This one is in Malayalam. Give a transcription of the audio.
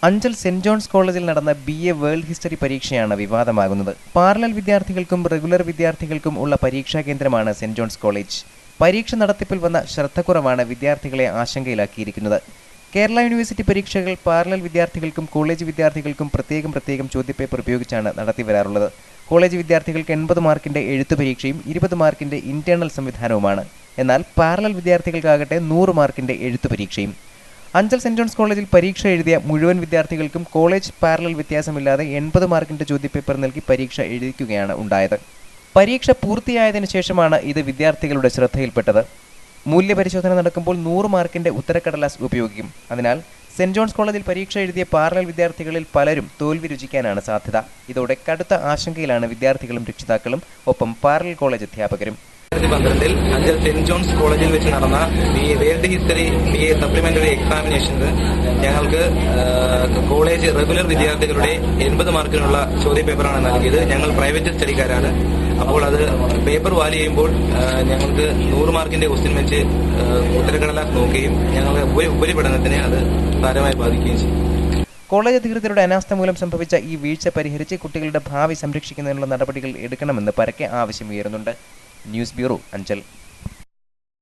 അഞ്ചൽ സെന്റ് ജോൺസ് കോളേജിൽ നടന്ന BA വേൾഡ് ഹിസ്റ്ററി പരീക്ഷയാണ് വിവാദമാകുന്നത്. പാരലൽ വിദ്യാർത്ഥികൾക്കും റെഗുലർ വിദ്യാർത്ഥികൾക്കും ഉള്ള പരീക്ഷാ കേന്ദ്രമാണ് സെന്റ് ജോൺസ് കോളേജ്. പരീക്ഷ നടത്തിപ്പിൽ വന്ന ശ്രദ്ധക്കുറവാണ് വിദ്യാർത്ഥികളെ ആശങ്കയിലാക്കിയിരിക്കുന്നത്. കേരള യൂണിവേഴ്സിറ്റി പരീക്ഷകൾ പാരലൽ വിദ്യാർത്ഥികൾക്കും കോളേജ് വിദ്യാർത്ഥികൾക്കും പ്രത്യേകം ചോദ്യപേപ്പർ ഉപയോഗിച്ചാണ് നടത്തിവരാറുള്ളത്. കോളേജ് വിദ്യാർത്ഥികൾക്ക് 80 മാർക്കിന്റെ എഴുത്തു പരീക്ഷയും 20 മാർക്കിന്റെ ഇന്റേണൽ സംവിധാനവുമാണ്. എന്നാൽ പാരലൽ വിദ്യാർത്ഥികൾക്കാകട്ടെ 100 മാർക്കിന്റെ എഴുത്തു പരീക്ഷയും. അഞ്ചൽ സെന്റ് ജോൺസ് കോളേജിൽ പരീക്ഷ എഴുതിയ മുഴുവൻ വിദ്യാർത്ഥികൾക്കും കോളേജ് പാരലൽ വ്യത്യാസമില്ലാതെ 80 മാർക്കിന്റെ ചോദ്യപേപ്പർ നൽകി പരീക്ഷ എഴുതിക്കുകയാണ് ഉണ്ടായത്. പരീക്ഷ പൂർത്തിയായതിനു ശേഷമാണ് ഇത് വിദ്യാർത്ഥികളുടെ ശ്രദ്ധയിൽപ്പെട്ടത്. മൂല്യപരിശോധന നടക്കുമ്പോൾ 100 മാർക്കിന്റെ ഉത്തരക്കടലാസ് ഉപയോഗിക്കും. അതിനാൽ സെന്റ് ജോൺസ് കോളേജിൽ പരീക്ഷ എഴുതിയ പാരലൽ വിദ്യാർത്ഥികളിൽ പലരും തോൽവി രുചിക്കാനാണ് സാധ്യത. ഇതോടെ കടുത്ത ആശങ്കയിലാണ് വിദ്യാർത്ഥികളും രക്ഷിതാക്കളും, ഒപ്പം പാരലൽ കോളേജ് അധ്യാപകരും. 2012 അഞ്ചൽ സെന്റ് ജോൺസ് കോളേജിൽ വെച്ച് നടന്ന BA world history BA supplementary എക്സാമിനേഷനിൽ ഞങ്ങൾക്ക് കോളേജ് റെഗുലർ വിദ്യാർത്ഥികളുടെ 80 മാർക്കിനുള്ള ചോദ്യപേപ്പറാണ് നൽകിയത്. ഞങ്ങൾ പ്രൈവറ്റ് സ്റ്റഡിക്കാരാണ്. അപ്പോൾ അത് പേപ്പർ വാല്യൂ ചെയ്യുമ്പോൾ ഞങ്ങൾക്ക് 100 മാർക്കിന്റെ ക്വസ്റ്റ്യൻ വെച്ച് ഉത്തരക്കടലാസ് നോക്കുകയും ഞങ്ങളുടെ ഉപരിപഠനത്തിനെ അത് സാരമായി ബാധിക്കുകയും ചെയ്യും. കോളേജ് അധികൃതരുടെ അനാസ്ഥ മൂലം സംഭവിച്ച ഈ വീഴ്ച പരിഹരിച്ച് കുട്ടികളുടെ ഭാവി സംരക്ഷിക്കുന്നതിനുള്ള നടപടികൾ എടുക്കണമെന്ന് പരക്കെ ആവശ്യം ഉയരുന്നുണ്ട്. News bureau, Anchal.